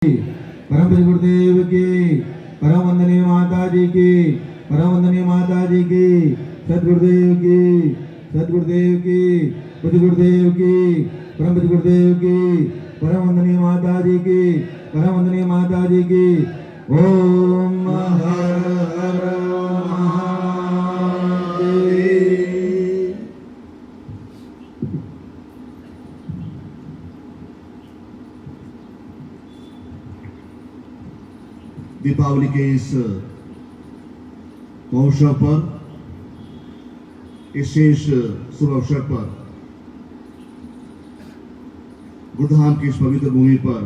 परम पूज्य गुरुदेव की, परम वंदनीय माता जी की, परम वंदनीय माता जी की, सदगुरुदेव की, सदगुरुदेव की, पूज्य गुरुदेव की, परम पूज्य गुरुदेव की, परम वंदनीय माता जी की, परम वंदनीय माता जी की। ओम हर हर महादेव। दीपावली के इस महोत्सव पर, इस शेष शुभ अवसर पर गुरुधाम की इस पवित्र भूमि पर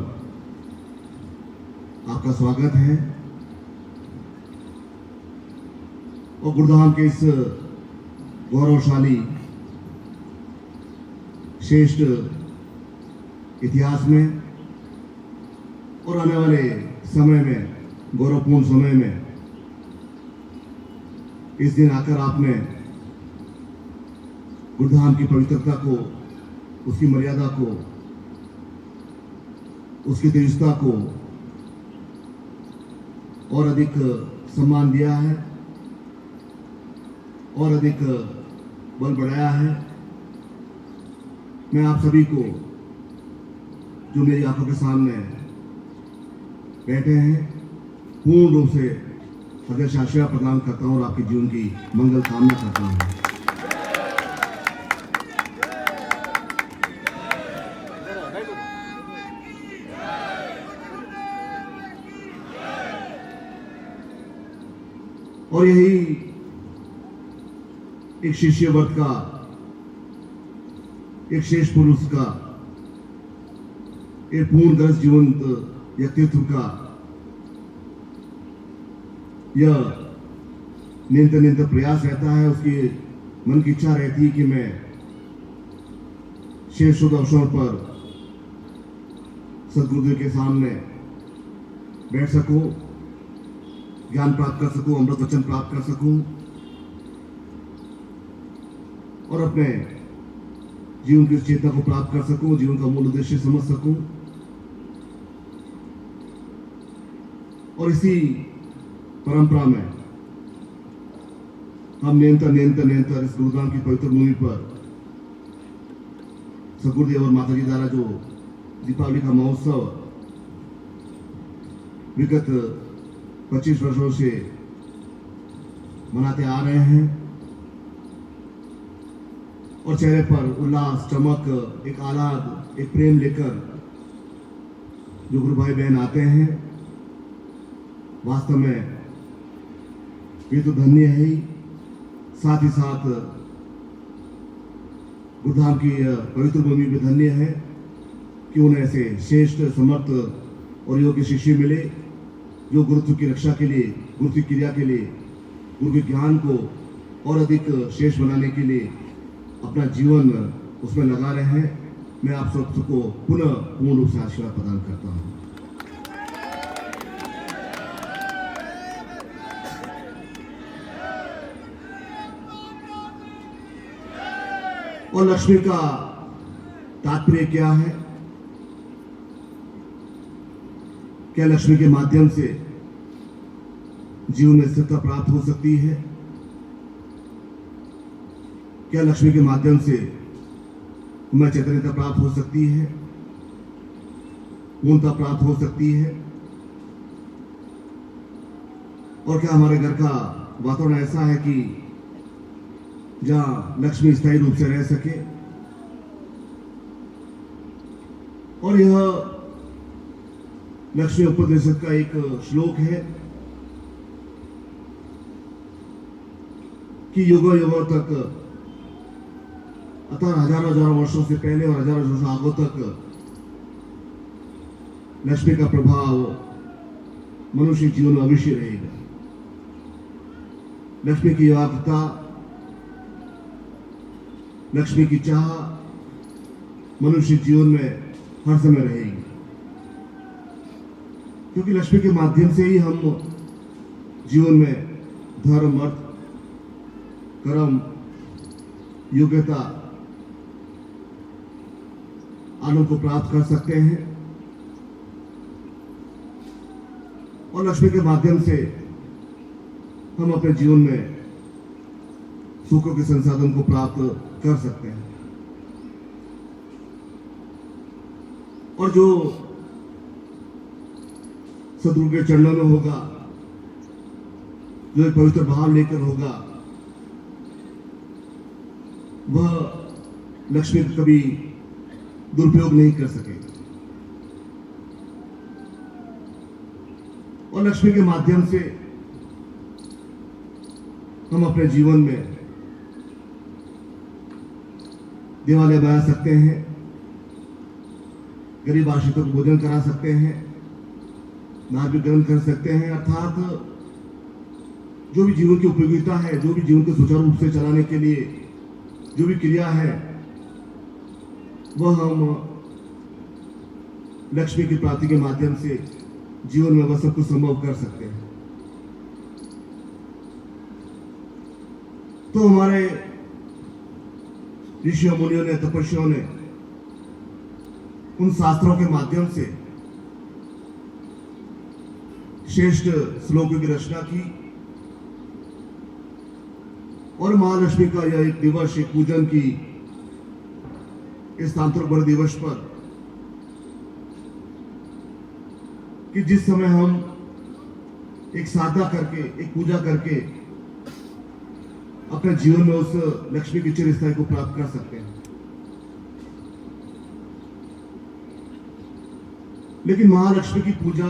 आपका स्वागत है और गुरुधाम के इस गौरवशाली श्रेष्ठ इतिहास में और आने वाले समय में, गौरवपूर्ण समय में इस दिन आकर आपने गुरुधाम की पवित्रता को, उसकी मर्यादा को, उसकी तेजस्ता को और अधिक सम्मान दिया है और अधिक बल बढ़ाया है। मैं आप सभी को जो मेरी आंखों के सामने बैठे हैं पूर्ण रूप से हृदय से आशीर्वाद प्रदान करता हूं और आपके जीवन की मंगल कामना करता हूं। और यही एक शिष्य वर्ग का, एक शेष पुरुष का, एक पूर्ण गरज जीवंत व्यक्तित्व का यह निरंतर प्रयास रहता है। उसकी मन की इच्छा रहती है कि मैं शेष शुभ अवसर पर सदगुरुदेव के सामने बैठ सकूं, ज्ञान प्राप्त कर सकूं, अमृत वचन प्राप्त कर सकूं और अपने जीवन की चेतना को प्राप्त कर सकूं, जीवन का मूल उद्देश्य समझ सकूं। और इसी परंपरा में हम निरंतर इस गुरुधाम की पवित्र भूमि पर सदगुरुदेव और माताजी द्वारा जो दीपावली का महोत्सव विगत 25 वर्षों से मनाते आ रहे हैं और चेहरे पर उल्लास, चमक, एक आह्लाद, एक प्रेम लेकर जो गुरु भाई बहन आते हैं, वास्तव में ये तो धन्य है ही, साथ ही साथ गुरुधाम की पवित्र भूमि भी धन्य है कि उन्हें ऐसे श्रेष्ठ, समर्थ और योग्य शिष्य मिले जो गुरुत्व की रक्षा के लिए, गुरु की क्रिया के लिए, गुरु के ज्ञान को और अधिक श्रेष्ठ बनाने के लिए अपना जीवन उसमें लगा रहे हैं। मैं आप सबको पुनः पूर्ण रूप से आशीर्वाद प्रदान करता हूँ। और लक्ष्मी का तात्पर्य क्या है? क्या लक्ष्मी के माध्यम से जीवन में स्थिरता प्राप्त हो सकती है? क्या लक्ष्मी के माध्यम से हमें चैतन्यता प्राप्त हो सकती है, पूर्णता प्राप्त हो सकती है? और क्या हमारे घर का वातावरण ऐसा है कि जहां लक्ष्मी स्थायी रूप से रह सके? और यह लक्ष्मी उपनिषद का एक श्लोक है कि युगों युगों तक, अतः हजारों वर्षों से पहले और हजारों वर्षों आगों तक लक्ष्मी का प्रभाव मनुष्य जीवन में अवश्य रहेगा। लक्ष्मी की व्यापकता, लक्ष्मी की चाह मनुष्य जीवन में हर समय रहेगी, क्योंकि लक्ष्मी के माध्यम से ही हम जीवन में धर्म, अर्थ, कर्म, योग्यता, आनंद को प्राप्त कर सकते हैं। और लक्ष्मी के माध्यम से हम अपने जीवन में सुखों के संसाधन को प्राप्त कर सकते हैं। और जो सदगुरु के चरणों में होगा, जो एक पवित्र भाव लेकर होगा, वह लक्ष्मी का कभी दुरुपयोग नहीं कर सकेगा। और लक्ष्मी के माध्यम से हम अपने जीवन में दिवाले बना सकते हैं, गरीब आश्रितों को भोजन करा सकते हैं, नाम ग्रहण कर सकते हैं। अर्थात जो भी जीवन की उपयोगिता है, जो भी जीवन को सुचारू रूप से चलाने के लिए जो भी क्रिया है, वह हम लक्ष्मी की प्राप्ति के माध्यम से जीवन में वह सब कुछ संभव कर सकते हैं। तो हमारे ऋषियों मुनियों ने, तपस्वियों ने उन शास्त्रों के माध्यम से श्रेष्ठ श्लोकों की रचना की और महालक्ष्मी का यह एक दिवस, एक पूजन की इस तांत्रिक दिवस पर, कि जिस समय हम एक साधना करके, एक पूजा करके अपने जीवन में उस लक्ष्मी की चिरस्थायी को प्राप्त कर सकते हैं। लेकिन महालक्ष्मी की पूजा,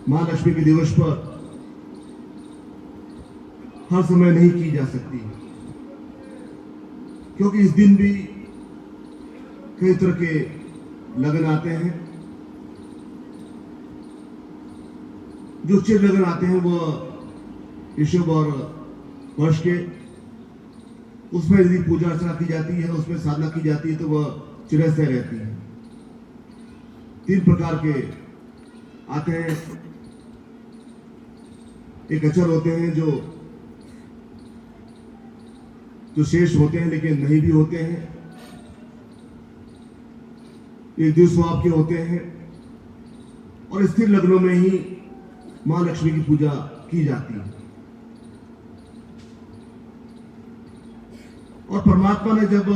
महालक्ष्मी के दिवस पर हर समय नहीं की जा सकती, क्योंकि इस दिन भी कई तरह के लगन आते हैं। जो चिर लगन आते हैं वह ऋषभ और वर्ष के, उसमें यदि पूजा अर्चना की जाती है, उसमें साधना की जाती है, तो वह चिरस्थायी रहती है। 3 प्रकार के आते हैं। एक अचर होते हैं जो शेष होते हैं लेकिन नहीं भी होते हैं। एक द्विस्वभाव के होते हैं। और स्थिर लग्नों में ही मां लक्ष्मी की पूजा की जाती है। और परमात्मा ने जब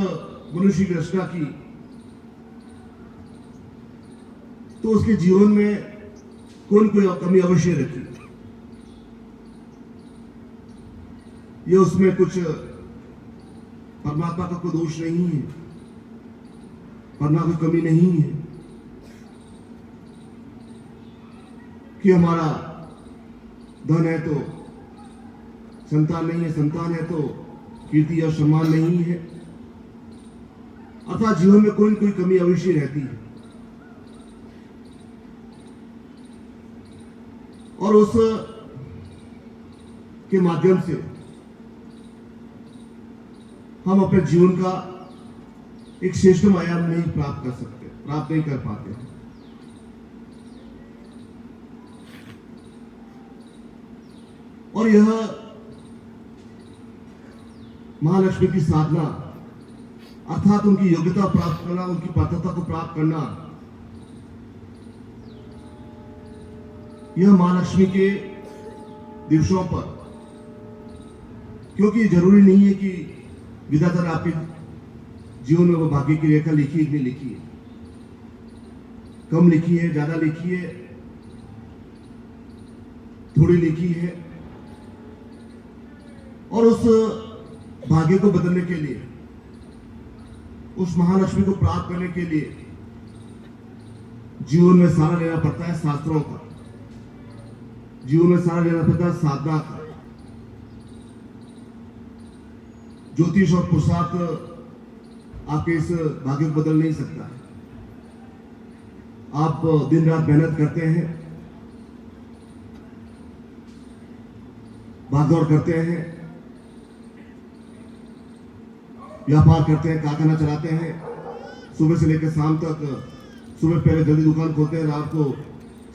मनुष्य की रचना की तो उसके जीवन में कोई न कोई कमी अवश्य रखी। ये उसमें कुछ परमात्मा का कोई दोष नहीं है, परमात्मा की कमी नहीं है कि हमारा धन है तो संतान नहीं है, संतान है तो कीर्ति या सम्मान नहीं है। अर्थात जीवन में कोई न कोई कमी अवश्य रहती है। और उस के माध्यम से हम अपने जीवन का एक श्रेष्ठतम आयाम नहीं प्राप्त कर सकते, प्राप्त नहीं कर पाते। और यह महालक्ष्मी की साधना, अर्थात उनकी योग्यता प्राप्त करना, उनकी पात्रता को प्राप्त करना, यह महालक्ष्मी के दिवसों पर, क्योंकि जरूरी नहीं है कि विधाता ने आपके जीवन में वो भाग्य की रेखा लिखी है कि नहीं लिखी है, कम लिखी है, ज्यादा लिखी है, थोड़ी लिखी है। और उस भाग्य को बदलने के लिए, उस महालक्ष्मी को प्राप्त करने के लिए जीवन में सहारा लेना पड़ता है शास्त्रों का, जीवन में सहारा लेना पड़ता है साधना का। ज्योतिष और पुरुषार्थ आपके इस भाग्य को बदल नहीं सकता है। आप दिन रात मेहनत करते हैं, भागदौड़ करते हैं, व्यापार करते हैं, कारखाना चलाते हैं, सुबह से लेकर शाम तक। सुबह पहले जल्दी दुकान खोलते हैं, रात को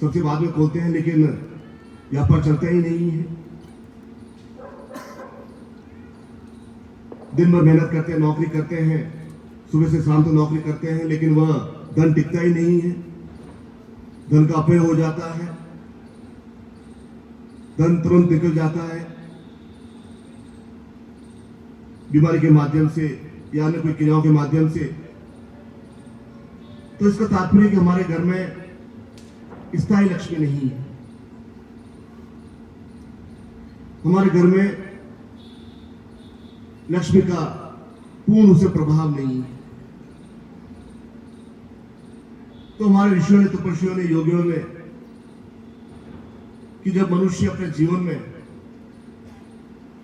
सबसे बाद में खोलते हैं, लेकिन व्यापार चलता ही नहीं है। दिन भर मेहनत करते हैं, नौकरी करते हैं, सुबह से शाम तक नौकरी करते हैं, लेकिन वह धन टिकता ही नहीं है, धन का अपव्यय हो जाता है। धन तुरंत निकल जाता है बीमारी के माध्यम से या अन्य कोई क्रियाओं के माध्यम से। तो इसका तात्पर्य कि हमारे घर में स्थायी लक्ष्मी नहीं है, हमारे घर में लक्ष्मी का पूर्ण रूप से प्रभाव नहीं है। तो हमारे ऋषियों ने, तपस्वियों ने, योगियों ने कि जब मनुष्य अपने जीवन में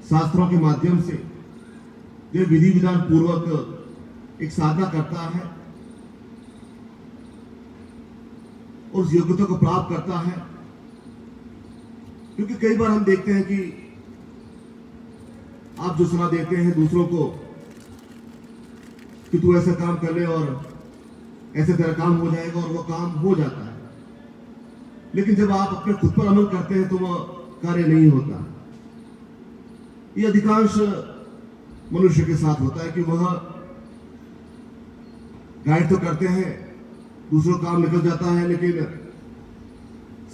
शास्त्रों के माध्यम से जो विधि विधान पूर्वक एक साधना करता है और उस योग्यता को प्राप्त करता है, क्योंकि कई बार हम देखते हैं कि आप जो सलाह देते हैं दूसरों को कि तू ऐसा काम कर ले और ऐसे तेरा काम हो जाएगा, और वो काम हो जाता है, लेकिन जब आप अपने खुद पर अमल करते हैं तो वह कार्य नहीं होता। ये अधिकांश मनुष्य के साथ होता है कि वह गाइड तो करते हैं, दूसरों काम निकल जाता है, लेकिन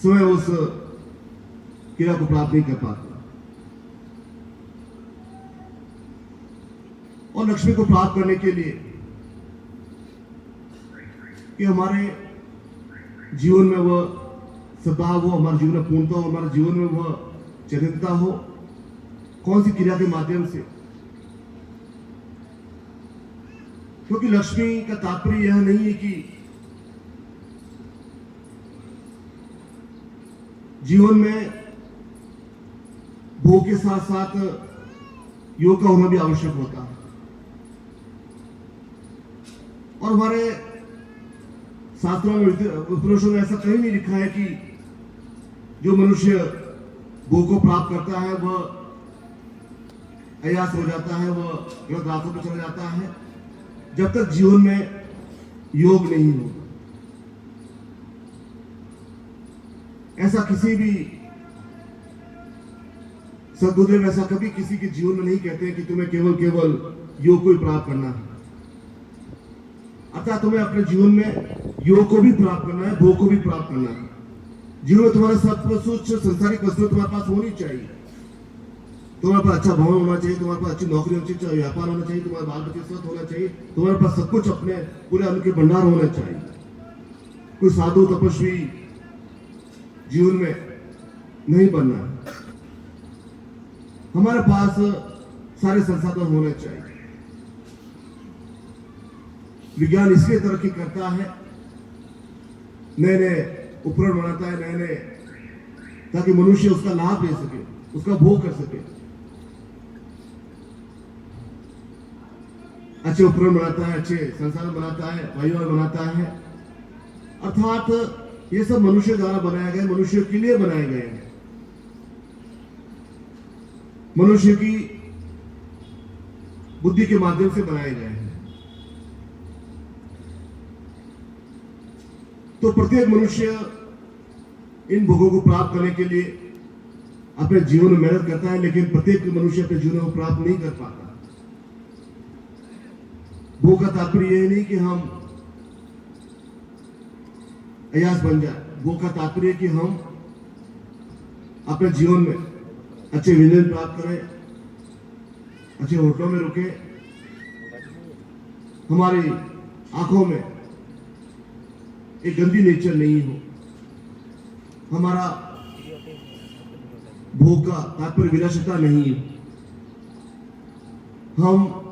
स्वयं उस क्रिया को प्राप्त नहीं कर पाता। और लक्ष्मी को प्राप्त करने के लिए कि हमारे जीवन में वह सद्भाव हो, हमारे जीवन में पूर्णता हो, हमारे जीवन में वह चरित्रता हो, कौन सी क्रिया के माध्यम से? क्योंकि लक्ष्मी का तात्पर्य यह नहीं है कि जीवन में भोग के साथ साथ योग का होना भी आवश्यक होता है। और हमारे शास्त्रों में, उपनिषदों में ऐसा कहीं नहीं लिखा है कि जो मनुष्य भोग को प्राप्त करता है वह अयास हो जाता है, वह गलत रास्तों पर चला जाता है, जब तक जीवन में योग नहीं हो। ऐसा किसी भी सद्गुरुदेव ऐसा कभी किसी के जीवन में नहीं कहते कि तुम्हें केवल योग को ही प्राप्त करना है। अर्थात तुम्हें अपने जीवन में योग को भी प्राप्त करना है, भोग को भी प्राप्त करना है। जीवन में तुम्हारे सब कुछ संसारिक वस्तुएं तुम्हारे पास होनी चाहिए। तुम्हारे पास अच्छा भवन होना चाहिए, तुम्हारे पास अच्छी नौकरी होनी चाहिए, व्यापार होना चाहिए, तुम्हारे बाल बच्चे स्वस्थ होना चाहिए, तुम्हारे पास सब कुछ अपने पूरे अन्न के भंडार होना चाहिए। कोई साधु तपस्वी जीवन में नहीं बनना है, हमारे पास सारे संसाधन होने चाहिए। विज्ञान इसलिए तरक्की करता है, नए नए उपकरण बनाता है, नए नए, ताकि मनुष्य उसका लाभ ले सके, उसका भोग कर सके। अच्छे उपकरण बनाता है, अच्छे संसाधन बनाता है, वायुमंडल बनाता है। अर्थात ये सब मनुष्य द्वारा बनाया गया, मनुष्य के लिए बनाए गए हैं। मनुष्य की बुद्धि के माध्यम से बनाए गए हैं। तो प्रत्येक मनुष्य इन भोगों को प्राप्त करने के लिए अपने जीवन में मेहनत करता है, लेकिन प्रत्येक मनुष्य अपने जीवन को प्राप्त नहीं कर पाता। भोग का तात्पर्य यह नहीं कि हम अयास बन जाए, भोग का तात्पर्य कि हम अपने जीवन में अच्छे व्यंजन प्राप्त करें, अच्छे होटलों में रुके, हमारी आंखों में एक गंदी नेचर नहीं हो। हमारा भोग का तात्पर्य विलासिता नहीं है, हम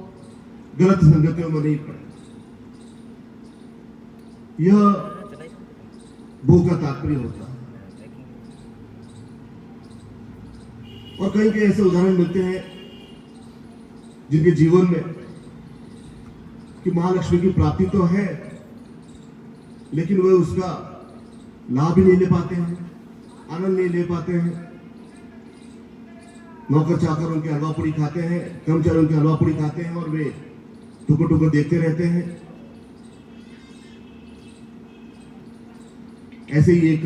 गलत संगतियों में नहीं पड़े, यह भोग का तात्पर्य होता है। और कहीं कहीं ऐसे उदाहरण मिलते हैं जिनके जीवन में कि महालक्ष्मी की प्राप्ति तो है, लेकिन वे उसका लाभ ही नहीं ले पाते हैं, आनंद नहीं ले पाते हैं। नौकर चाकर उनके हलवा पूड़ी खाते हैं, कर्मचारी उनके हलवा पूड़ी खाते हैं और वे टुकर टुकर देखते रहते हैं। ऐसे ही एक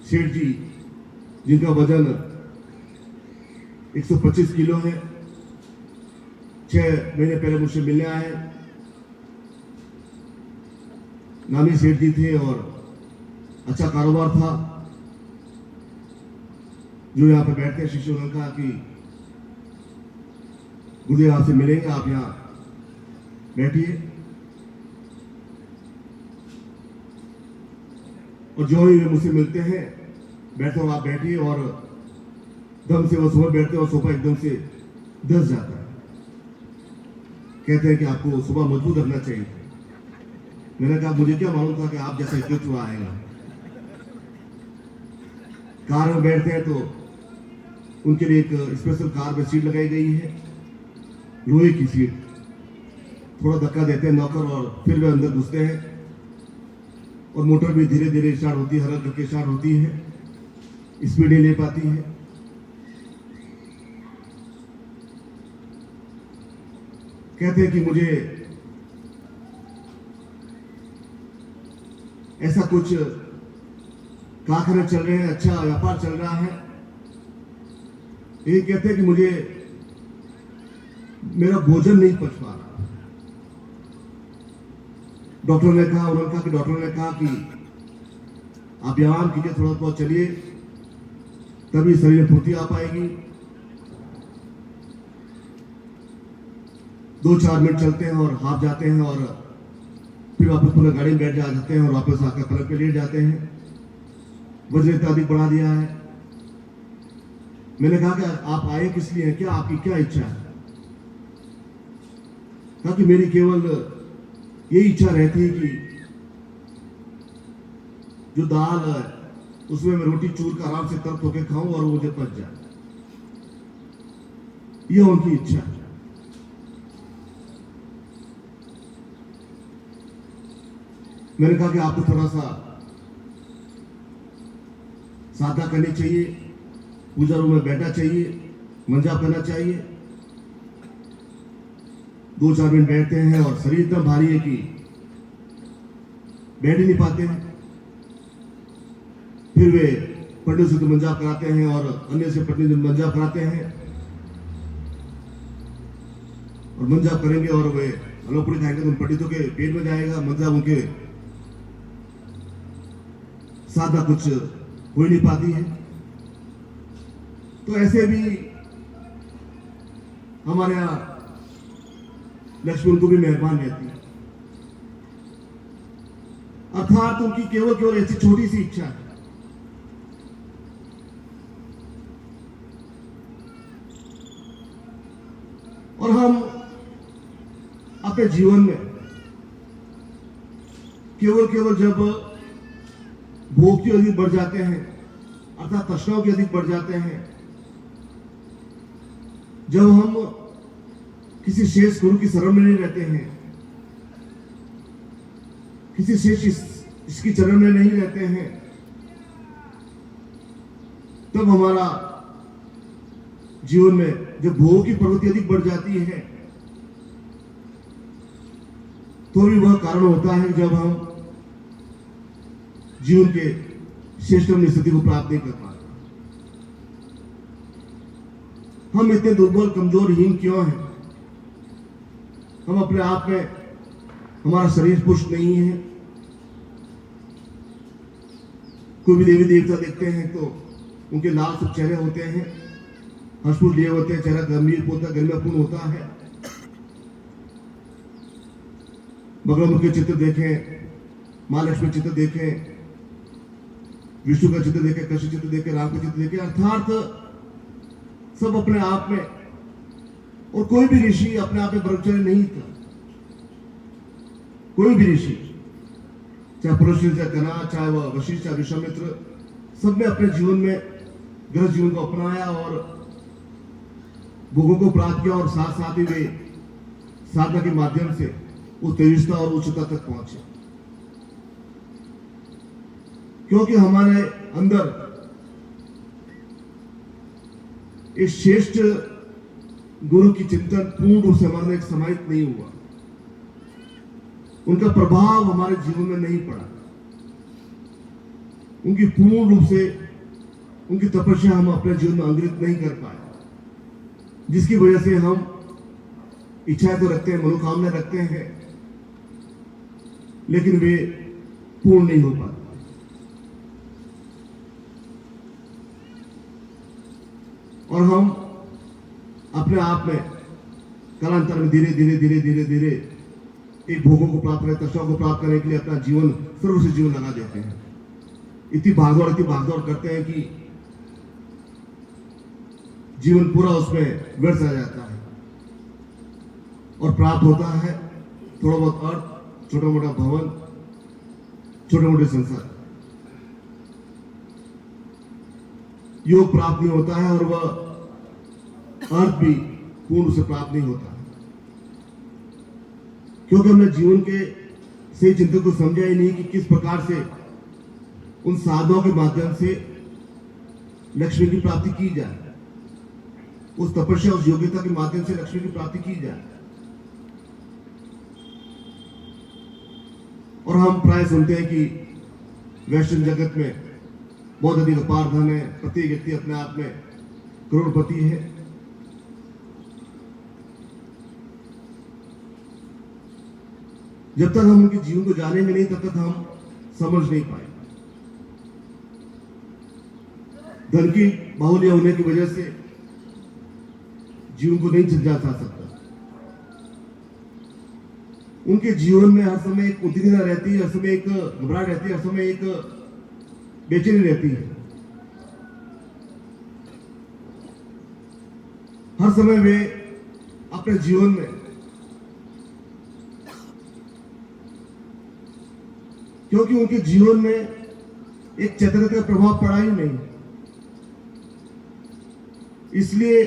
सेठ जी जिनका वजन 125 किलो है, 6 महीने पहले मुझसे मिलने आए। नामी सेठ जी थे और अच्छा कारोबार था, जो यहाँ पे बैठते हैं शिष्य, उन्होंने कहा कि गुरुदेव आपसे मिलेंगे, आप यहाँ बैठिए। और जो ही वे मुझसे मिलते हैं, बैठते हो आप बैठिए, और दम से वो सोफा बैठते हैं और सोफा एकदम से धंस जाता है। कहते हैं कि आपको सुबह मजबूत रखना चाहिए। मैंने कहा मुझे क्या मालूम था कि आप जैसा हितोत्व आएगा। कार में बैठते हैं तो उनके लिए एक स्पेशल कार में सीट लगाई गई है, लोहे की सीट। थोड़ा धक्का देते हैं नौकर और फिर वे अंदर घुसते हैं, और मोटर भी धीरे धीरे स्टार्ट होती है, हरक करके स्टार्ट होती है, स्पीड नहीं ले पाती है। कहते हैं कि मुझे ऐसा कुछ कारखाने चल रहे हैं, अच्छा व्यापार चल रहा है, ये कहते हैं कि मुझे मेरा भोजन नहीं पच पा रहा। डॉक्टर ने कहा, उन्होंने कहा कि डॉक्टर ने कहा कि आप व्यायाम कीजिए, थोड़ा बहुत चलिए, तभी शरीर में फुर्ती आ पाएगी। 2-4 मिनट चलते हैं और हाफ जाते हैं, और फिर वापस पुनः गाड़ी में बैठ जाते हैं और वापस आकर पलंग पे लेट जाते हैं। वजन इतना अधिक बढ़ा दिया है। मैंने कहा कि आप आए किस लिए हैं, क्या आपकी क्या इच्छा है? कहा कि मेरी केवल यही इच्छा रहती है कि जो दाल है उसमें मैं रोटी चूर कर आराम से तर्क होकर खाऊं और मुझे पच जाए, यह उनकी इच्छा है। मैंने कहा कि आपको थोड़ा सा साधना करनी चाहिए, पूजा रूम में बैठना चाहिए, मंजाप करना चाहिए। 2-4 मिनट बैठते हैं और शरीर इतना भारी है कि बैठ ही नहीं पाते हैं। फिर वे पंडित से तो मंजाप कराते हैं और अन्य से पंडित से मंजाप कराते हैं, और मंजाप करेंगे और वे अलोपड़ी खाएंगे तो पंडितों के पेट में जाएगा, मंजाप उनके साधना कुछ हो ही नहीं पाती है। तो ऐसे भी हमारे यहां लक्ष्मी उनको भी मेहरबान रहती है, अर्थात उनकी केवल ऐसी छोटी सी इच्छा है। और हम अपने जीवन में केवल जब भोग की अधिक बढ़ जाते हैं, अर्थात तृष्णाओं की अधिक बढ़ जाते हैं, जब हम किसी शेष गुरु की शरण में नहीं रहते हैं, किसी शेष इसकी चरण में नहीं रहते हैं, तब हमारा जीवन में जब भोग की प्रवृत्ति अधिक बढ़ जाती है, तो भी वह कारण होता है जब हम जीवन के श्रेष्ठतम स्थिति को प्राप्त नहीं कर पाते। हम इतने दुर्बल, कमजोर, हीन क्यों हैं? हम अपने आप में, हमारा शरीर पुष्ट नहीं है। कोई भी देवी देवता देखते हैं तो उनके लाल सब चेहरे होते हैं, हंसमुख लिए होते हैं, चेहरा गंभीर होता है, गरिमापूर्ण होता है। बगलामुख के चित्र देखें, माँ लक्ष्मी चित्र देखें, विष्णु का चित्र देखें, कृष्ण चित्र देखें, राम का चित्र देखें, अर्थात सब अपने आप में, और कोई भी ऋषि अपने आप में ब्रह्मचारी नहीं था। कोई भी ऋषि, चाहे पुरुष, चाहे कना, चाहे वह वशिष्ठ, चाहे विश्वामित्र, सबने अपने जीवन में गृह जीवन को अपनाया और भोगों को प्राप्त किया, और साथ साथ ही वे साधना के माध्यम से उस तेजस्ता और उच्चता तक पहुंचे। क्योंकि हमारे अंदर एक श्रेष्ठ गुरु की चिंतन पूर्ण रूप से हमारे एक समाहित नहीं हुआ, उनका प्रभाव हमारे जीवन में नहीं पड़ा, उनकी पूर्ण रूप से उनकी तपस्या हम अपने जीवन में अंग्रित नहीं कर पाए, जिसकी वजह से हम इच्छाएं तो रखते हैं, मनोकामना रखते हैं, लेकिन वे पूर्ण नहीं हो पाते। और हम अपने आप में कालांतर में धीरे धीरे धीरे धीरे धीरे एक भोगों को प्राप्त करने, तत्वों को प्राप्त करने के लिए अपना जीवन, सर्वश्रेष्ठ जीवन लगा देते हैं। इतनी भागदौड़ करते हैं कि जीवन पूरा उसमें व्यर्थ आ जाता है और प्राप्त होता है थोड़ा बहुत अर्थ, छोटा मोटा भवन, छोटे मोटे संसार। योग प्राप्त नहीं होता है और वह अर्थ भी पूर्ण से प्राप्त नहीं होता है, क्योंकि हमने जीवन के सही चिंतन को समझा ही नहीं कि किस प्रकार से उन साधनों के माध्यम से लक्ष्मी की प्राप्ति की जाए, उस तपस्या, उस योग्यता के माध्यम से लक्ष्मी की प्राप्ति की जाए। और हम प्राय सुनते हैं कि वैश्विक जगत में बहुत अधिक अपार धन है, प्रत्येक व्यक्ति अपने आप में करोड़पति है। जब तक हम उनके जीवन को जानेंगे नहीं, तब तक हम समझ नहीं पाएंगे। धन की बाहुल्य होने की वजह से जीवन को नहीं समझा जा सकता। उनके जीवन में हर समय एक उद्विग्नता रहती है, हर समय एक घबराहट रहती है, हर समय एक बेचैनी रहती है। हर समय वे अपने जीवन में क्योंकि उनके जीवन में एक चैतन्य का प्रभाव पड़ा ही नहीं, इसलिए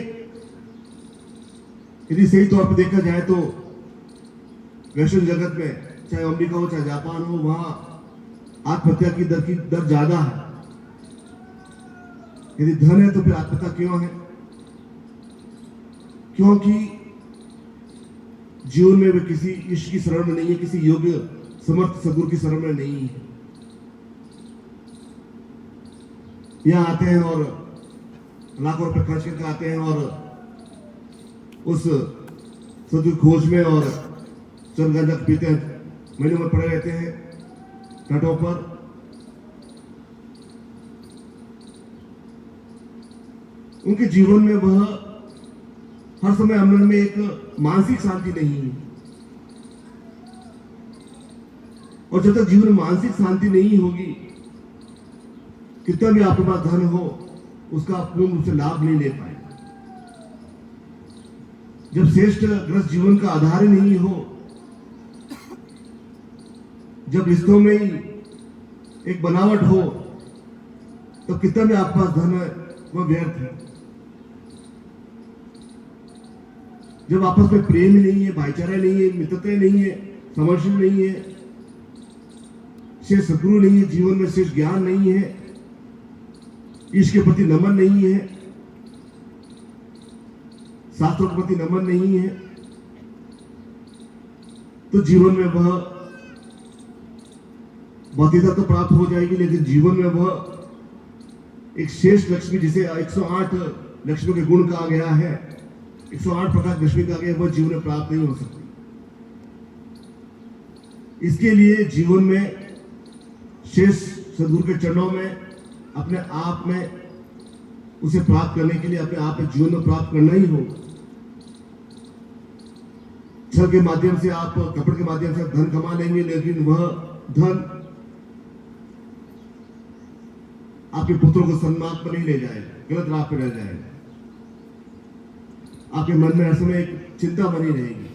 यदि सही तौर पर देखा जाए तो वैश्विक जगत में चाहे अमेरिका हो चाहे जापान हो, वहां आत्महत्या की दर ज्यादा है। यदि धन है तो फिर आत्महत्या क्यों है? क्योंकि जीवन में वे किसी ईश्वर की शरण में नहीं है, किसी योग्य समर्थ सद्गुरु की शरण में नहीं है। यहां आते हैं और लाखों रुपए खर्च करके आते हैं और उस सद्गुरु खोज में और चंद गांजा पीते हैं, महीनों में पड़े रहते हैं तटों पर। उनके जीवन में वह हर समय अंदर में एक मानसिक शांति नहीं है, और जब तक जीवन में मानसिक शांति नहीं होगी, कितना भी आपके पास धन हो, उसका पूर्ण रूप से लाभ नहीं ले पाए। जब श्रेष्ठ ग्रस्त जीवन का आधार ही नहीं हो, जब रिश्तों में ही एक बनावट हो, तो कितना भी आपके पास धन है वह व्यर्थ है। जब आपस में प्रेम नहीं है, भाईचारा नहीं है, मित्रता नहीं है, समर्षण नहीं है, शेष सद्गुरु नहीं है, जीवन में शेष ज्ञान नहीं है, ईश्वर के प्रति नमन नहीं है, शास्त्रों के प्रति नमन नहीं है, तो जीवन में वह भौतिकता तो प्राप्त हो जाएगी, लेकिन जीवन में वह एक शेष लक्ष्मी, जिसे 108 लक्ष्मी के गुण कहा गया है, 108 प्रकार लक्ष्मी कहा गया है, वह जीवन में प्राप्त नहीं हो सकती। इसके लिए जीवन में शेष सद्गुरु के चरणों में अपने आप में उसे प्राप्त करने के लिए अपने आप में जीवन में प्राप्त करना ही होगा। छल के माध्यम से आप, कपड़ के माध्यम से धन कमा लेंगे, लेकिन वह धन आपके पुत्रों को सन्मार्ग पर नहीं ले जाएगा, गलत राह पर रह जाएगा। आपके मन में हर समय एक चिंता बनी रहेगी,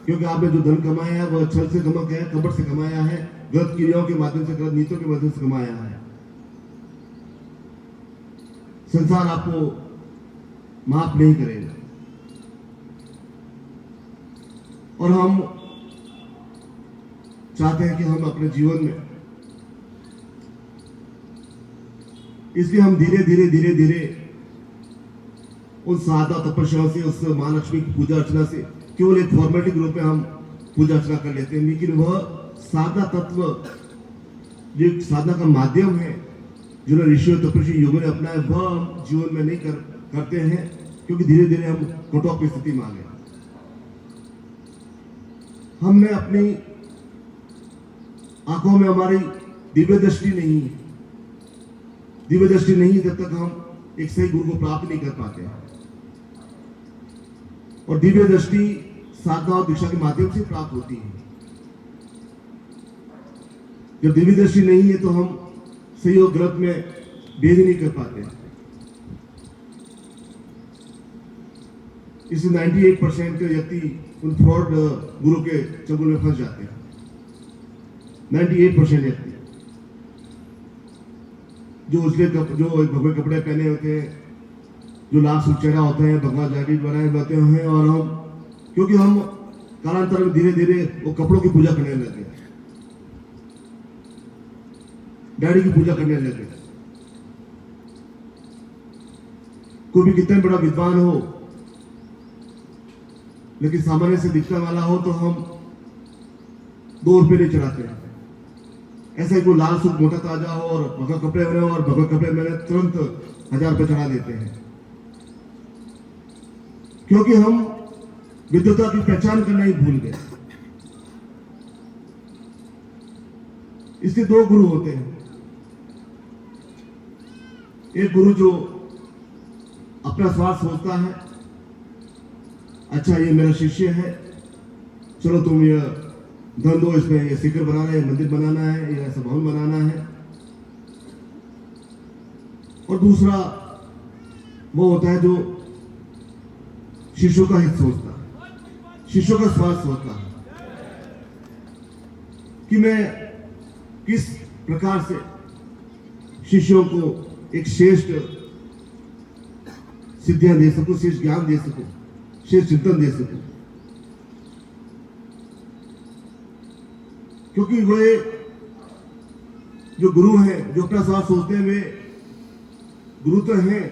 क्योंकि आपने जो धन कमाया है वह छल से कमाया है, कपट से कमाया है, गलत क्रियाओं के माध्यम से, गलत नीतियों के माध्यम से कमाया है। संसार आपको माफ नहीं करेगा। और हम चाहते हैं कि हम अपने जीवन में, इसलिए हम धीरे धीरे धीरे धीरे उन साधा तपस्याओं से, उस महालक्ष्मी की पूजा अर्चना से केवल एक फॉर्मेलिटी के रूप में हम पूजा अर्चना कर लेते हैं, लेकिन वह साधा तत्व जो साधना का माध्यम है, जो ऋषियों तपस्वी योगों ने अपनाया, वह हम जीवन में नहीं करते हैं, क्योंकि धीरे धीरे हम कटौती की स्थिति में आ गए। हमने अपनी आंखों में हमारी दिव्य दृष्टि नहीं है, दिव्य दृष्टि नहीं जब तक हम एक सही गुरु को प्राप्त नहीं कर पाते हैं। और दिव्य दृष्टि साधना और दीक्षा के माध्यम से प्राप्त होती है। जब दिव्य दृष्टि नहीं है तो हम सही और गलत में भेद नहीं कर पाते। इससे 98% के व्यक्ति उन फ्रॉड गुरु के चंगुल में फंस जाते हैं। 98% व्यक्ति जो भगवे कपड़े पहने होते हैं, जो लाल सुचेहरा होते हैं, भगवान जागृत बनाए होते हैं, और हम क्योंकि हम कालांतर में धीरे धीरे वो कपड़ों की पूजा करने लगे, डैडी की पूजा करने लगे। कोई भी कितना बड़ा विद्वान हो लेकिन सामान्य से दिखने वाला हो तो हम 2 रुपये नहीं चढ़ाते हैं। ऐसा ही कोई लाल सूट मोटा ताजा हो और भगवा कपड़े में और भगवा कपड़े में तुरंत 1000 रुपये चढ़ा देते हैं, क्योंकि हम विद्वता की पहचान करना ही भूल गए। इसके 2 गुरु होते हैं। एक गुरु जो अपना स्वार्थ सोचता है, अच्छा ये मेरा शिष्य है, चलो तुम ये धन दो, इसमें ये शिखर बनाना है, मंदिर बनाना है, या ऐसा भवन बनाना है। और दूसरा वो होता है जो शिष्यों का हित सोचता है, शिष्यों का स्वार्थ सोचता है कि मैं किस प्रकार से शिष्यों को एक श्रेष्ठ सिद्धियां दे सकूं, श्रेष्ठ ज्ञान दे सकूं, श्रेष्ठ चिंतन दे सकूं। क्योंकि वे जो गुरु हैं, जो अपना स्वार्थ सोचते हैं, वे गुरु तो हैं,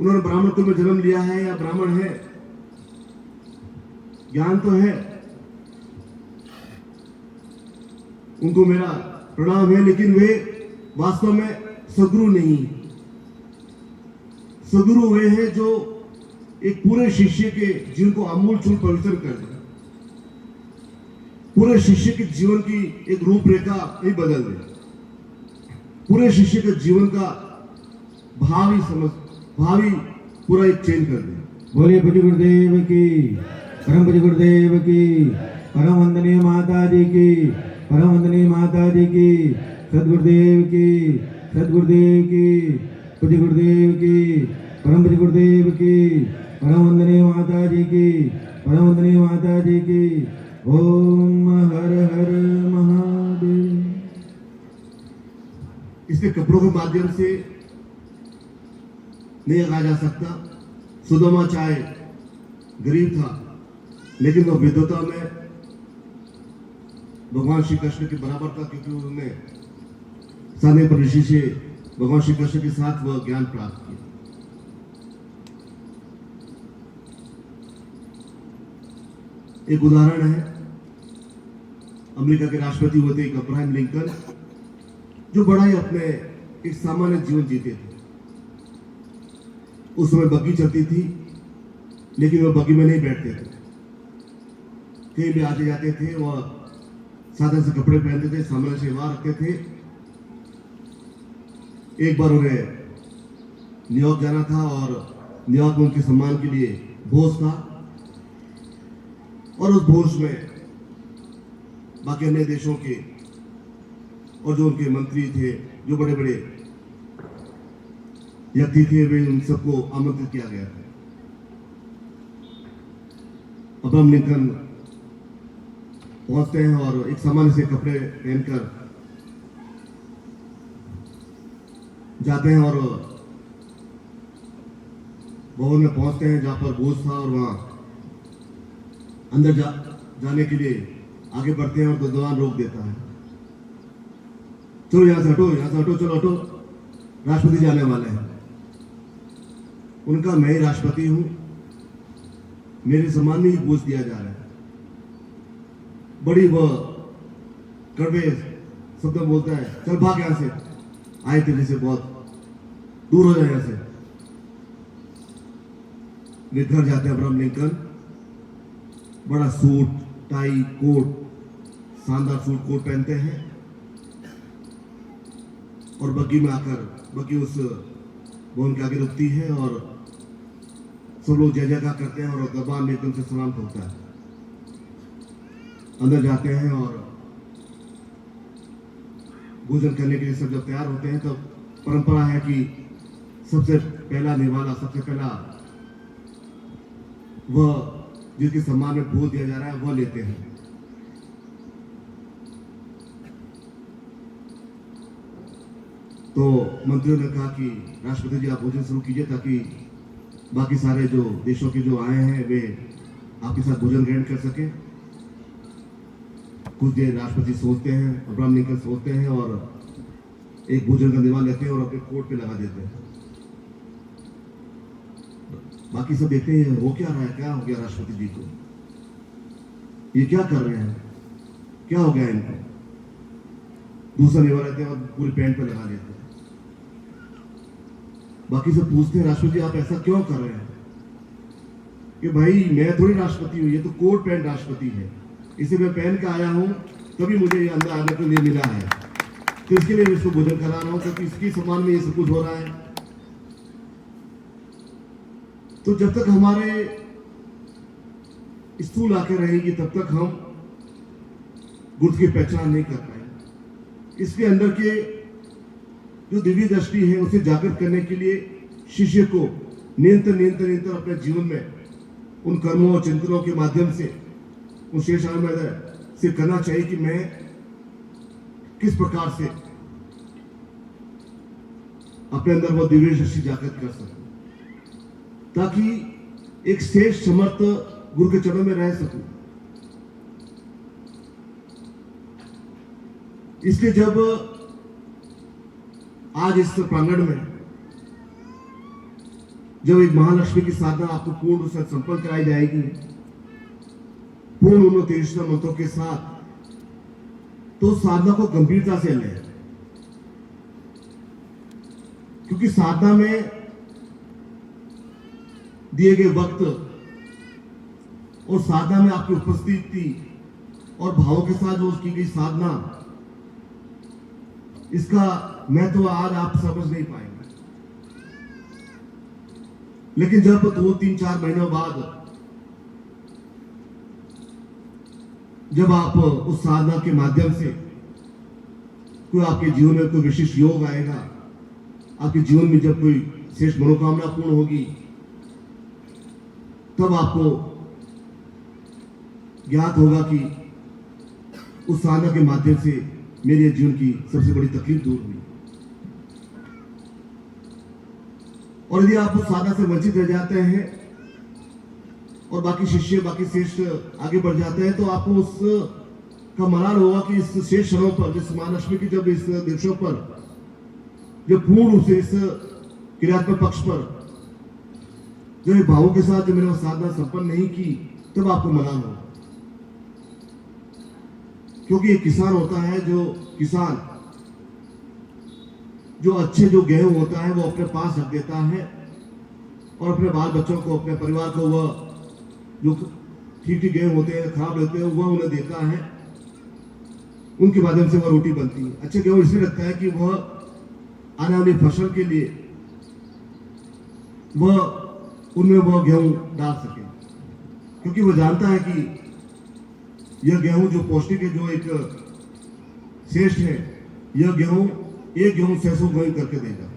उन्होंने ब्राह्मण कुल में जन्म लिया है या ब्राह्मण है, ज्ञान तो है, उनको मेरा प्रणाम है, लेकिन वे वास्तव में सदगुरु नहीं। सदगुरु वे हैं जो एक पूरे शिष्य के जीवन को आमूल चूल पवित्र कर दे, पूरे शिष्य के जीवन की एक रूपरेखा ही बदल दे, पूरे शिष्य के जीवन का भावी पूरा एक चेंज कर दे। बोलिए पूज्य गुरुदेव की, परम पूज्य गुरुदेव की, परम वंदनीय माता जी की, परम वंदनीय माता जी की, सदगुरुदेव की, सदगुरुदेव की, पूज्य गुरुदेव की, परम पूज्य गुरुदेव की, परम वंदनीय माता जी की, परम वंदनीय माता जी की। ओम हर हर महादेव। इसके कपड़ों के माध्यम से नहीं कहा जा सकता। सुदामा चाहे गरीब था, लेकिन वह विद्वता में भगवान श्री कृष्ण के बराबर था, क्योंकि उन्होंने साने पर ऋषि से भगवान श्री कृष्ण के साथ वह ज्ञान प्राप्त किया। एक उदाहरण है, अमेरिका के राष्ट्रपति हुए थे एक अब्राहम लिंकन, जो बड़ा ही अपने एक सामान्य जीवन जीते थे। उस समय बग्गी चलती थी, लेकिन वह बग्गी में नहीं बैठते थे, कहीं भी आते जाते थे, वह साधारण से कपड़े पहनते थे, सामान्य से व्यवहार रखते थे। एक बार उन्हें न्यूयॉर्क जाना था और न्यूयॉर्क में उनके सम्मान के लिए भोज था, और उस भोज में बाकी अन्य देशों के और जो उनके मंत्री थे, जो बड़े बड़े व्यक्ति थे, वे उन सबको आमंत्रित किया गया था। अब्राहम लिंकन पहुंचते हैं और एक सामान्य से कपड़े पहनकर जाते हैं और भवन में पहुंचते हैं जहां पर भोज था, और वहां अंदर जाने के लिए आगे बढ़ते हैं और दरबान रोक देता है। चलो यहां से हटो, यहां से हटो, चलो हटो, राष्ट्रपति जाने वाले हैं। उनका मैं ही राष्ट्रपति हूं, मेरे सम्मान में ही भोज दिया जा रहा है। बड़ी वह कड़वे शब्द बोलता है, चल भाग यहां से, आए तेरे से बहुत दूर हो जाए यहां से। वे घर जाते हैं अब्राहम लिंकन, बड़ा सूट टाई कोट, शानदार सूट कोट पहनते हैं, और बग्गी में आकर बग्गी उस भवन के आगे रुकती है और सब लोग जय जयकार करते हैं और दरबार में एकदम से सलाम ठोकता है। अंदर जाते हैं और भोजन करने के लिए सब जब तैयार होते हैं तो परंपरा है कि सबसे पहला निवाला, सबसे पहला वह जिसके सम्मान में भोज दिया जा रहा है वह लेते हैं। तो मंत्रियों ने कहा कि राष्ट्रपति जी आप भोजन शुरू कीजिए ताकि बाकी सारे जो देशों के जो आए हैं वे आपके साथ भोजन ग्रहण कर सके। कुछ देर राष्ट्रपति सोचते हैं, अब्राहम लिंकन सोचते हैं और एक भोजन का निवाला लेते हैं और अपने कोट पे लगा देते हैं। बाकी सब देखते हैं हो क्या रहा है, क्या हो गया राष्ट्रपति जी को, ये क्या कर रहे हैं, क्या हो गया इनको। दूसरा निवाला लेते हैं और पूरी पैंट पे लगा देते हैं। बाकी सब पूछते हैं राष्ट्रपति जी आप ऐसा क्यों कर रहे हैं, कि भाई मैं थोड़ी राष्ट्रपति हूं, ये तो कोट पैंट राष्ट्रपति है, इसे मैं पहन के आया हूं तभी मुझे ये अंदर आने के लिए मिला है, तो इसके लिए मैं इसको भोजन करा रहा हूं क्योंकि इसकी सम्मान में ये सब कुछ हो रहा है। तो जब तक हमारे स्थूल आके रहेगी तब तक हम गुर्द की पहचान नहीं कर पाएंगे। इसके अंदर के जो दिव्य दृष्टि है उसे जागृत करने के लिए शिष्य को निरंतर अपने जीवन में उन कर्मों और चिंतनों के माध्यम से उन शेष से करना चाहिए कि मैं किस प्रकार से अपने अंदर वो दिव्य दृष्टि जागृत कर सकूं ताकि एक श्रेष्ठ समर्थ गुरु के चरणों में रह सकूं। इसलिए जब आज इस प्रांगण में जब एक महालक्ष्मी की साधना आपको पूर्ण रूप से संपन्न कराई जाएगी, पूर्ण 29 मंत्रों के साथ, तो साधना को गंभीरता से लें, क्योंकि साधना में दिए गए वक्त और साधना में आपकी उपस्थिति और भावों के साथ जो की गई साधना, इसका महत्व आज आप समझ नहीं पाएंगे। लेकिन जब 2, 3, 4 महीनों बाद जब आप उस साधना के माध्यम से कोई आपके जीवन में कोई विशिष्ट योग आएगा, आपके जीवन में जब कोई श्रेष्ठ मनोकामना पूर्ण होगी, तब आपको ज्ञात होगा कि उस साधना के माध्यम से मेरे जीवन की सबसे बड़ी तकलीफ दूर हुई। और यदि आप उस साधना से वंचित रह जाते हैं और बाकी शिष्य, बाकी श्रेष्ठ आगे बढ़ जाते हैं, तो आपको उस का मलाल होगा कि इस शेष क्षणों पर, जिस महालक्ष्मी की जब इस दिवसों पर जब पूर्ण रूप से इस क्रियात्मक पक्ष पर जो भावों के साथ जब मैंने साधना संपन्न नहीं की, तब आपको मलाल होगा। क्योंकि एक किसान होता है, जो किसान जो अच्छे जो गेहूं होता है वो अपने पास रख देता है और अपने बाल बच्चों को, अपने परिवार को वह जो ठीक गेहूं होते हैं, खराब होते हैं, वह उन्हें देता है, उनके माध्यम से वह रोटी बनती है। अच्छे गेहूं इसलिए रखता है कि वह आने वाली फसल के लिए वह उनमें वह गेहूं डाल सके, क्योंकि वह जानता है कि यह गेहूं जो पौष्टिक है, जो एक श्रेष्ठ है, यह गेहूं एक गेहूं 600 गेहूं करके देगा।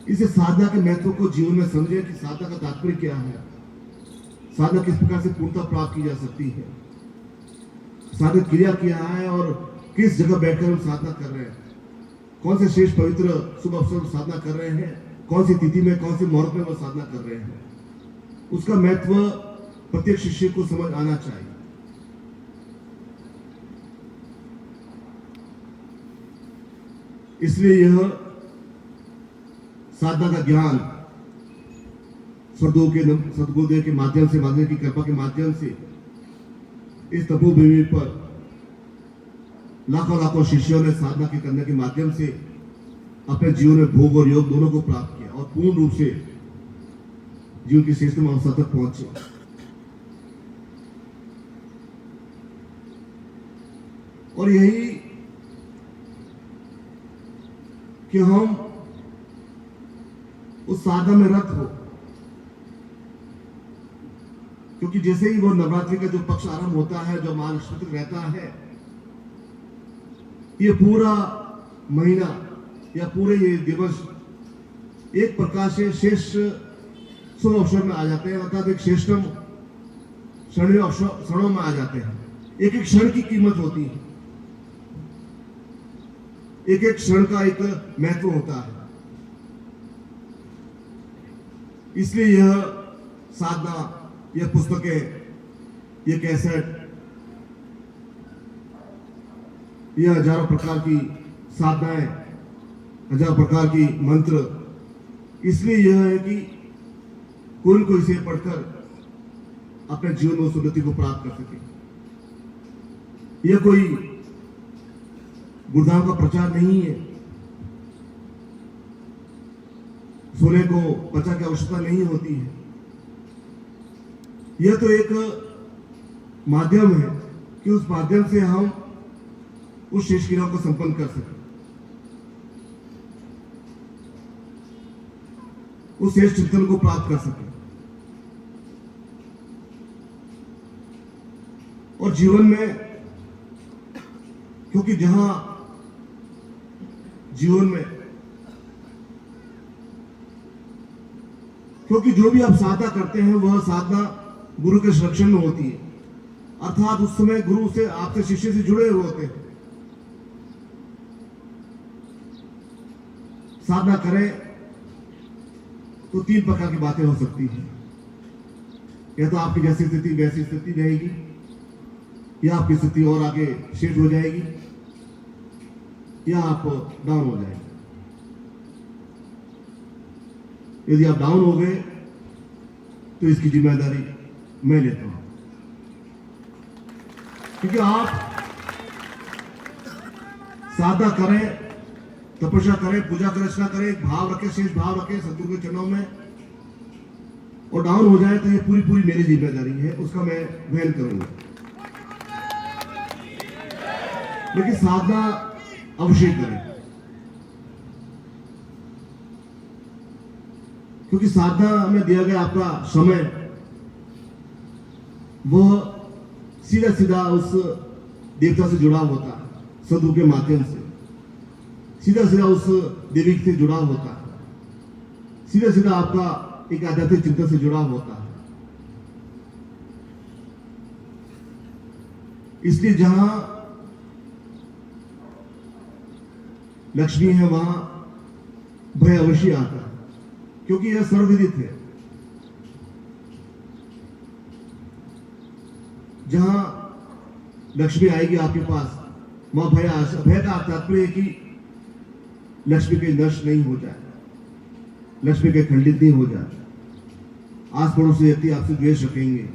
इसे साधना के महत्व को जीवन में समझे कि साधना का तात्पर्य क्या है, साधना किस प्रकार से पूर्णता प्राप्त की जा सकती है, साधक क्रिया क्या है और किस जगह बैठकर हम साधना कर रहे हैं, कौन से श्रेष्ठ पवित्र शुभ अवसर साधना कर रहे हैं, कौन सी तिथि में, कौन से मुहूर्त में वो साधना कर रहे हैं, उसका महत्व प्रत्येक शिष्य को समझ आना चाहिए। इसलिए यह साधना का ज्ञान सदगुरुदेव के माध्यम से, माध्यम की कृपा के माध्यम से इस तपोभूमि पर लाखों लाखों शिष्यों ने साधना के करने के माध्यम से अपने जीवन में भोग और योग दोनों को प्राप्त किया और पूर्ण रूप से जीवन की श्रेष्ठतम अवस्था तक पहुंचे। और यही कि हम उस साधना में रत हो, क्योंकि जैसे ही वो नवरात्रि का जो पक्ष आरंभ होता है, जो महालक्ष्मी तक रहता है, ये पूरा महीना या पूरे ये दिवस एक प्रकार से श्रेष्ठ शुभ अवसर में आ जाते हैं, अर्थात एक श्रेष्ठतम क्षणों में आ जाते हैं। एक एक क्षण की कीमत होती है, एक एक क्षण का एक महत्व होता है। इसलिए यह साधना, यह पुस्तकें, यह कैसेट, यह हजारों प्रकार की साधनाएं, हजारों प्रकार की मंत्र, इसलिए यह है कि कोई को इसे पढ़कर अपने जीवन में उस उन्नति को प्राप्त कर सके। यह कोई गुरुधाम का प्रचार नहीं है, सोने को बचा की आवश्यकता नहीं होती है। यह तो एक माध्यम है कि उस माध्यम से हम उस शेष क्रियाओं को संपन्न कर सकें, उस श्रेष्ठ चिंतन को प्राप्त कर सकें। और जीवन में, क्योंकि जहां जीवन में, क्योंकि जो भी आप साधना करते हैं वह साधना गुरु के संरक्षण में होती है, अर्थात उस समय गुरु से, आपसे, शिष्य से जुड़े हुए होते हैं। साधना करें तो तीन प्रकार की बातें हो सकती हैं, या तो आपकी जैसी स्थिति वैसी स्थिति रहेगी, या आपकी स्थिति और आगे शिफ्ट हो जाएगी, या आप डाउन हो जाएंगे। यदि आप डाउन हो गए तो इसकी जिम्मेदारी मैं लेता हूं, क्योंकि आप साधना करें, तपस्या करें, पूजा कर अर्चना करें, एक भाव रखें, शेष भाव रखें सतगुरु के चरणों में, और डाउन हो जाए तो ये पूरी पूरी मेरी जिम्मेदारी है, उसका मैं वहन करूंगा। लेकिन साधना अवश्य करें, क्योंकि साधना में दिया गया आपका समय वह सीधा सीधा उस देवता से जुड़ा होता है, सदगुरु के माध्यम से सीधा सीधा उस देवी से जुड़ा होता है, सीधा सीधा आपका एक आध्यात्मिक चिंतन से जुड़ा होता है। इसलिए जहां लक्ष्मी है वहां भय अवश्य आता है, क्योंकि यह सर्वविदित है। जहां लक्ष्मी आएगी आपके पास, वहां भय का तात्पर्य है कि लक्ष्मी के नष्ट नहीं हो जाए, लक्ष्मी के खंडित नहीं हो जाए, आस पड़ोस व्यक्ति आपसे द्वेष रखेंगे,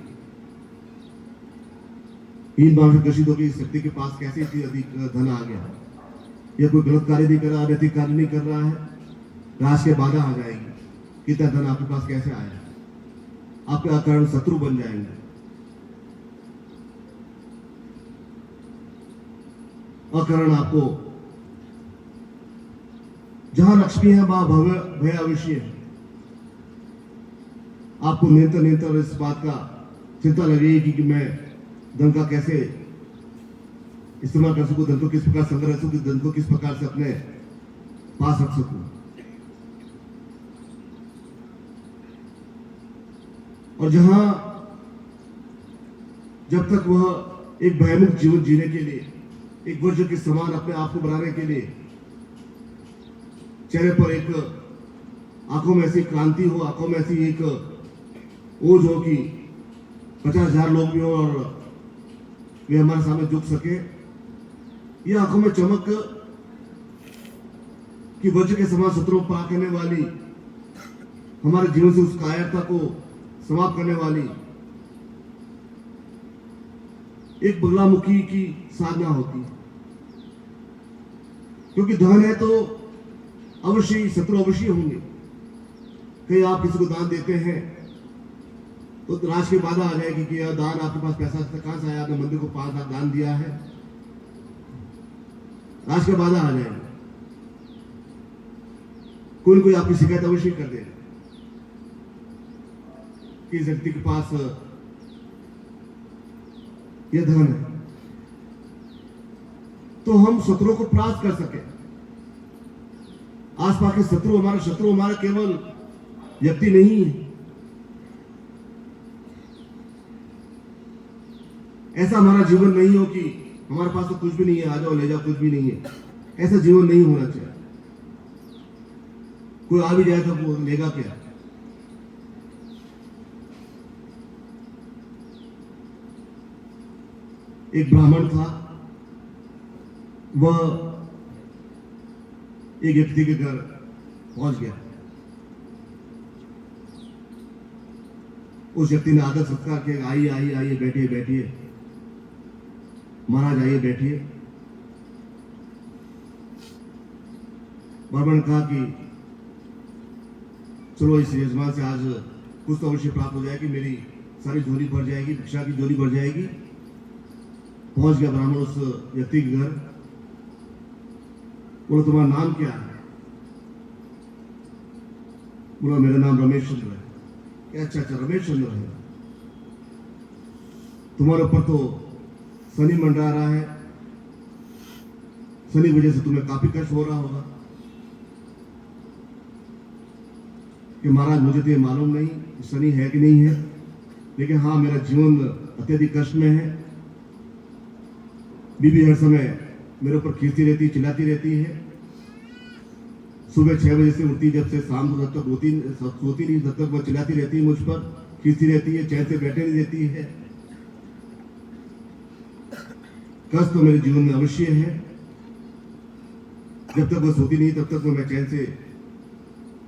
हीन भाव से ग्रसित होकर शक्ति के पास कैसे इतनी अधिक धन आ गया, या कोई गलत कार्य नहीं कर रहा, अनैतिक कार्य नहीं कर रहा है, राज के बाधा आ जाएगी, कितना धन आपके पास कैसे आया, आपके अकारण शत्रु बन जाएंगे। अकारण आपको, जहां लक्ष्मी है वहां भय अवश्य है। आपको निरंतर इस बात का चिंता लगेगी कि मैं धन का कैसे इस्तेमाल कर सकूं, धन को किस प्रकार संग्रह कर सकूं, धन को किस प्रकार से अपने पास रख सकूं। और जहां जब तक वह एक भयमुक्त जीवन जीने के लिए, एक वज्र के समान अपने आप को बनाने के लिए, चेहरे पर एक, आंखों में ऐसी क्रांति हो, आंखों में ऐसी एक ओज हो कि 50,000 लोग भी हो और वे हमारे सामने झुक सके, ये आंखों में चमक कि वज्र के समान शत्रु पार करने वाली, हमारे जीवन से उस कायरता को समाप्त करने वाली एक बगलामुखी की साधना होती है। क्योंकि धन है तो अवश्य शत्रु अवश्य होंगे। कहीं आप किसी को दान देते हैं तो राज की बाधा आ जाएगी कि यह दान, आपके पास पैसा कहां से आया, आपने मंदिर को 5 लाख दान दिया है, राज की बाधा आ जाएगी। कोई न कोई आपकी शिकायत अवश्य कर देगा कि इस व्यक्ति के पास यह धन है, तो हम शत्रुओं को परास्त कर सके। आसपास के शत्रु हमारा केवल व्यक्ति नहीं है। ऐसा हमारा जीवन नहीं हो कि हमारे पास तो कुछ भी नहीं है, आ जाओ ले जाओ, कुछ भी नहीं है। ऐसा जीवन नहीं होना चाहिए। कोई आ भी जाए तो वो लेगा क्या? एक ब्राह्मण था, वह एक व्यक्ति के घर पहुंच गया। उस व्यक्ति ने आदर सत्कार किया, आइए आइए आइए, बैठिए बैठिए, महाराज आइए बैठिए। ब्राह्मण ने कहा कि चलो इस यजमान से आज कुछ तो अवश्य प्राप्त हो जाएगी, मेरी सारी झोली भर जाएगी, भिक्षा की झोली भर जाएगी। पहुंच गया ब्राह्मण उस व्यक्ति के घर। बोलो तुम्हारा नाम क्या है? बोला मेरा नाम रमेश चंद्र है। अच्छा अच्छा, रमेश चंद्र है। तुम्हारे ऊपर तो शनि मंडरा रहा है, शनि वजह से तुम्हें काफी कष्ट हो रहा होगा। कि महाराज मुझे तो ये मालूम नहीं शनि है कि नहीं है, लेकिन हाँ मेरा जीवन अत्यधिक कष्ट में है। बीबी हर समय मेरे ऊपर खींचती रहती, चिल्लाती रहती है। सुबह 6 बजे से उठती, जब से शाम को जब तक सोती नहीं, तब तक वो चिल्लाती रहती है, मुझ पर खींचती रहती है, चैन से बैठे नहीं देती है। कष्ट तो मेरे जीवन में अवश्य है। जब तक वो सोती नहीं तब तक मैं चैन से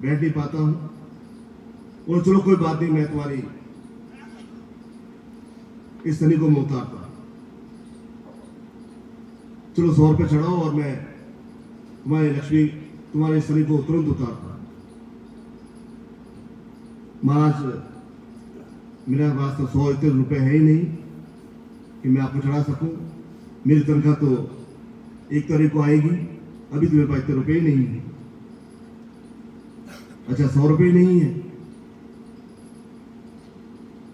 बैठ नहीं पाता हूं। और चलो कोई बात नहीं, मैं तुम्हारी इस शनि को मैं उतारता, चलो 100 रुपये चढ़ाओ और मैं तुम्हारी लक्ष्मी, तुम्हारे शनि को तुरंत उतारता। महाराज मेरे पास तो 100 इतने रुपए है ही नहीं कि मैं आपको चढ़ा सकूं। मेरी तनख्वाह तो 1 तारीख को आएगी, अभी तो मेरे पास इतने रुपए ही नहीं है। अच्छा 100 रुपये नहीं है,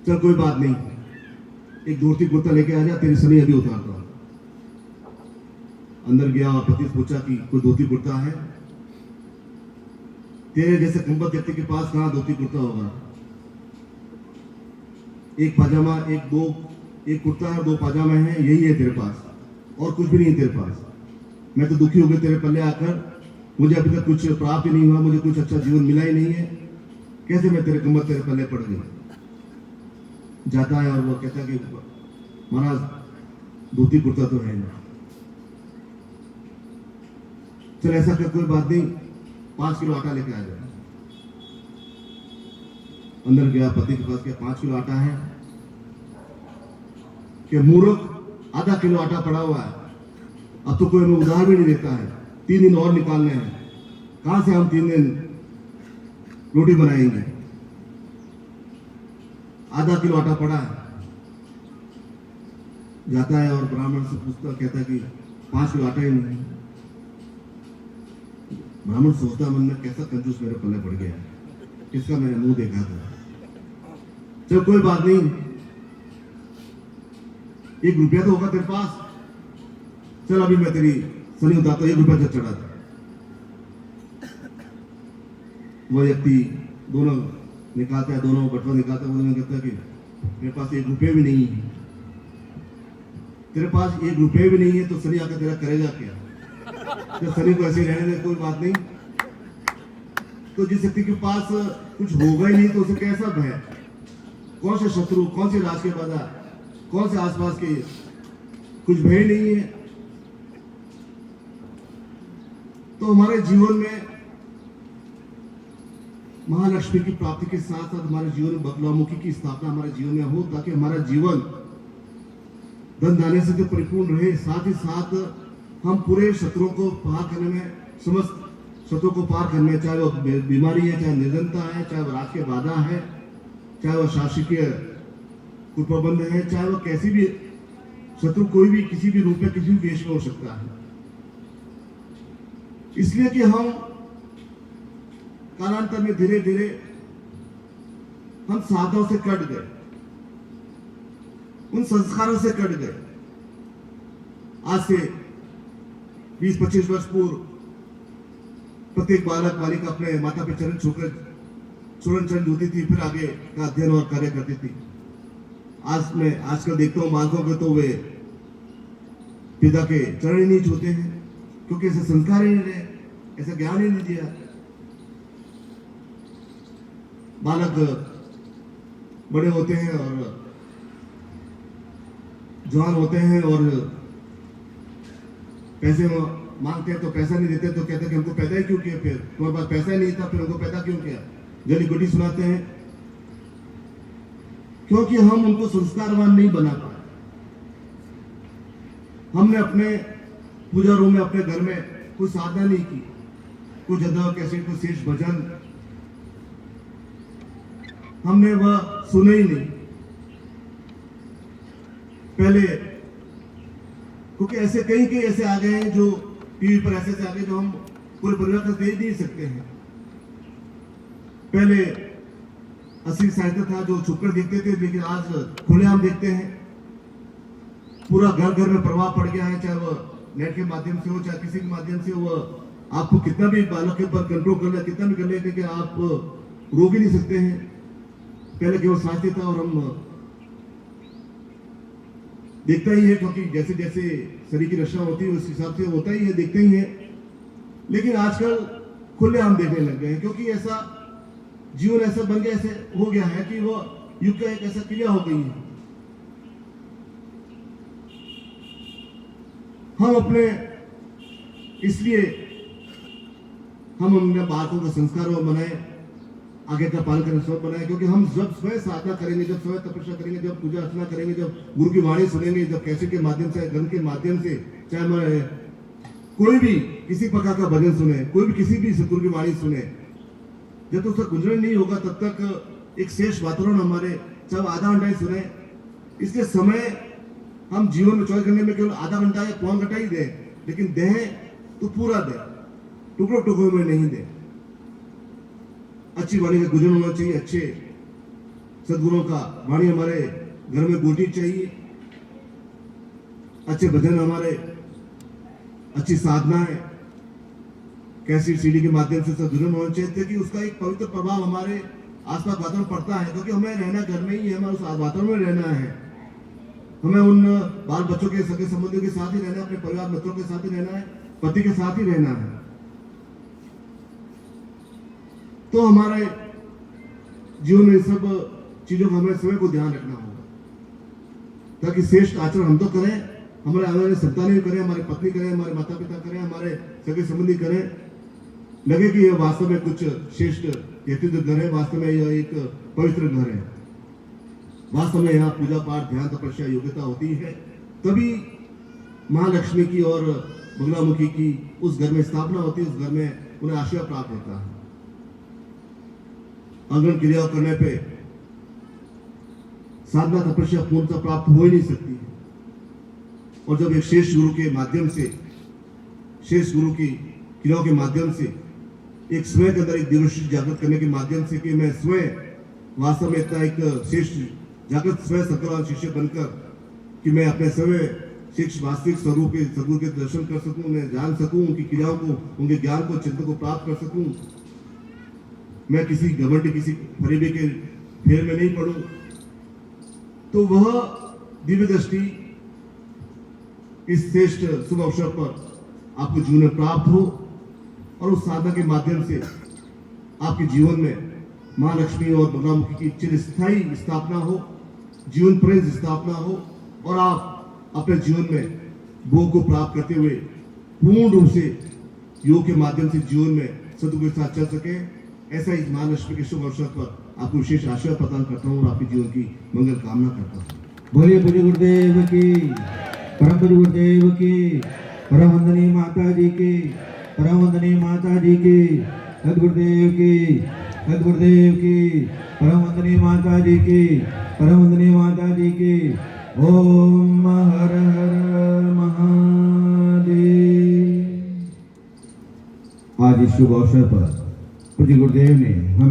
चल कोई बात नहीं, एक धोती कुर्ता लेके आ जा, तेरी शनि अभी उतारता हूं। अंदर गया और पति से पूछा कि कोई धोती कुर्ता है? तेरे जैसे कुंभत व्यक्ति के पास कहां धोती कुर्ता होगा? एक पाजामा, एक कुर्ता है, 2 पाजामा है, यही है तेरे पास, और कुछ भी नहीं है तेरे पास। मैं तो दुखी हो गया तेरे पल्ले आकर, मुझे अभी तक कुछ प्राप्त ही नहीं हुआ, मुझे कुछ अच्छा जीवन मिला ही नहीं है, कैसे मैं तेरे कुंभत तेरे पल्ले पड़ गया? जाता है और वो कहता है कि महाराज धोती कुर्ता तो है ना। चल ऐसा कर, कोई बात नहीं, 5 किलो आटा लेके आ जाए। अंदर गया, पति के पास गया, 5 किलो आटा है। कि मूर्ख, आधा किलो आटा पड़ा हुआ है, अब तो कोई हमें उधार भी नहीं देता है, 3 दिन और निकालने हैं, कहां से हम 3 दिन रोटी बनाएंगे? आधा किलो आटा पड़ा है। जाता है और ब्राह्मण से पूछता, कहता है कि 5 किलो आटा ही नहीं। ब्राह्मण सोचता मन में, कैसा कंजूस मेरे पल्ले पड़ गया, किसका मैंने मुंह देखा था। चल कोई बात नहीं, 1 रुपया तो होगा तेरे पास, चल अभी मैं तेरी शनि उतारता, 1 रुपया चढ़ा था। वो व्यक्ति दोनों निकालता है, दोनों बटवा निकालता है, वो कहता है कि मेरे पास 1 रुपये भी नहीं है। तेरे पास 1 रुपये भी नहीं है तो शनि आकर तेरा करेगा क्या? तो शनि को ऐसे रहने दे, कोई बात नहीं। तो जिस व्यक्ति के पास कुछ होगा ही नहीं तो उसे कैसा भय? कौन से शत्रु, कौन से राज के बाधा, कौन से आसपास के, कुछ भय नहीं है। तो हमारे जीवन में महालक्ष्मी की प्राप्ति के साथ साथ हमारे जीवन में बगलामुखी की स्थापना हमारे जीवन में हो, ताकि हमारा जीवन धन धान्य से तो परिपूर्ण रहे, साथ ही साथ हम पूरे शत्रुओं को पार करने में, समस्त शत्रुओं को पार करने में, चाहे वो बीमारी है, चाहे निर्धनता है, चाहे वो राज के बाधा है, चाहे वो शासकीय कुप्रबंध है, चाहे वो कैसी भी शत्रु, कोई भी किसी भी रूप में किसी भी देश में हो सकता है। इसलिए कि हम कालांतर में धीरे धीरे हम साधनों से कट गए, उन संस्कारों से कट गए। आज से 20-25 वर्ष पूर्व प्रत्येक बालक बालिका अपने माता पिता चरण छूकर चरण धोती थी, फिर आगे का अध्ययन और कार्य करती थी। आज मैं आजकल देखता हूं बालकों के तो वे पिता के चरण ही नहीं छूते हैं, क्योंकि ऐसे संस्कार ही नहीं रहे, ऐसा ज्ञान ही नहीं दिया। बालक बड़े होते हैं और जवान होते हैं और पैसे मांगते हैं तो पैसा नहीं देते, तो कहते हैं कि हमको पैदा ही क्यों किया, फिर तुम्हारे पास पैसा ही नहीं था, फिर हमको पैदा क्यों किया। जली गुटी सुनाते हैं, क्योंकि हम उनको संस्कारवान नहीं बना पाए। हमने अपने पूजा रूम में अपने घर में कोई साधना नहीं की, कोई जदा कैसे कोई शेष भजन हमने वह सुने ही नहीं। पहले क्योंकि ऐसे कई ऐसे आ गए हैं जो टीवी पर ऐसे आ गए जो हम पूरे परिवार को देख नहीं सकते हैं। पहले असली साहित्य था जो छुपकर देखते थे, लेकिन आज खुलेआम देखते हैं। पूरा घर घर में प्रभाव पड़ गया है, चाहे वह नेट के माध्यम से हो चाहे किसी के माध्यम से हो। आपको कितना भी बालक के ऊपर कंट्रोल कर ले, कितना भी कर ले, लेकिन आप रोक ही नहीं सकते हैं। पहले केवल साहित्य था और हम देखता ही है, क्योंकि जैसे जैसे शरीर की रचना होती है उस हिसाब से होता ही है, देखते ही है। लेकिन आजकल खुलेआम देखने लग गए हैं, क्योंकि ऐसा जीवन ऐसा बन गया, ऐसे हो गया है कि वो युग का एक ऐसा क्रिया हो गई है। हम अपने इसलिए हम अपने बालकों का संस्कार बनाए, आगे का पालन करना सब बनाए, क्योंकि हम जब स्वयं साधना करेंगे, जब स्वयं तपस्या करेंगे, जब पूजा अर्चना करेंगे, जब गुरु की वाणी सुनेंगे, जब कैसे के माध्यम से ग्रंथ के माध्यम से, चाहे हमारे कोई भी किसी प्रकार का भजन सुने, कोई भी किसी भी सतगुरु की वाणी सुने, जब तक उसका गुंजन नहीं होगा तब तक एक शेष वातावरण हमारे, चाहे आधा घंटा ही सुने। इसलिए समय हम जीवन में चॉइस करने में केवल आधा घंटा या पौन घंटा ही दे, लेकिन दें तो पूरा दे, टुकड़ों टुकड़ों में नहीं दे। अच्छी वाणी का गुजर होना चाहिए, अच्छे सदगुरुओं का वाणी हमारे घर में गूंजनी चाहिए, अच्छे भजन हमारे, अच्छी साधनाएं कैसी सीढ़ी के माध्यम से सदगुरु होना चाहिए कि उसका एक पवित्र प्रभाव हमारे आसपास वातावरण पड़ता है, क्योंकि हमें रहना घर में ही है, हमें उस वातावरण में रहना है। हमें उन बाल बच्चों के सगे संबंधियों के साथ ही रहना है, अपने परिवार मित्रों के साथ ही रहना है, पति के साथ ही रहना है। तो हमारे जीवन में सब चीजों का हमें समय को ध्यान रखना होगा, ताकि श्रेष्ठ आचरण हम तो करें, हमारे आने वाले संतानें भी करें, हमारे पत्नी करें, हमारे माता पिता करें, हमारे सगे संबंधी करें, लगे कि यह वास्तव में कुछ श्रेष्ठ व्यक्तित्व घर है, वास्तव में यह एक पवित्र घर है, वास्तव में यहाँ पूजा पाठ ध्यान तपस्या योग्यता होती है, तभी महालक्ष्मी की और बगलामुखी की उस घर में स्थापना होती है, उस घर में उन्हें आशीर्वाद प्राप्त होता है। अग्रण क्रिया करने पे साधना तपस्या पूर्णता प्राप्त हो ही नहीं सकती है। और जब एक शेष गुरु के माध्यम से, शेष गुरु की क्रियाओं के माध्यम से, एक स्वयं के अंदर एक दिव्यदृष्टि जागृत करने के माध्यम से कि मैं स्वयं वास्तव में इतना एक शेष जागृत स्वयं सकल शिष्य बनकर कि मैं अपने स्वयं शिक्ष वास्तविक स्वरूप के सदगुरु के दर्शन कर सकूं, उन्हें जान सकूं, उनकी क्रियाओं को, उनके ज्ञान को, चिंतन को प्राप्त कर सकूं, मैं किसी घमंड किसी फरीबे के फेर में नहीं पड़ूं, तो वह दिव्य दृष्टि इस श्रेष्ठ शुभ अवसर पर आपको जीवन में प्राप्त हो और उस साधना के माध्यम से आपके जीवन में महालक्ष्मी और बगलामुखी की चिरस्थायी स्थापना हो, जीवन पर्यंत स्थापना हो और आप अपने जीवन में भोग को प्राप्त करते हुए पूर्ण रूप से योग के माध्यम से जीवन में सदगुरु के साथ चल सके। ऐसा इस महालक्ष्मी के शुभ अवसर पर आपको विशेष आशीर्वाद प्रदान करता हूँ और आपके जीवन की मंगल कामना करता हूँ। बोलिए पूज्य गुरुदेव की, परम पूज्य गुरुदेव की, परम वंदनीय माता जी की, परम वंदनीय माता जी की, सदगुरुदेव की, सदगुरुदेव की, परम वंदनीय माता जी की, परम वंदनीय माता जी की। ओम हर हर महादेव। आज इस शुभ अवसर पर पूज्य गुरुदेव ने हम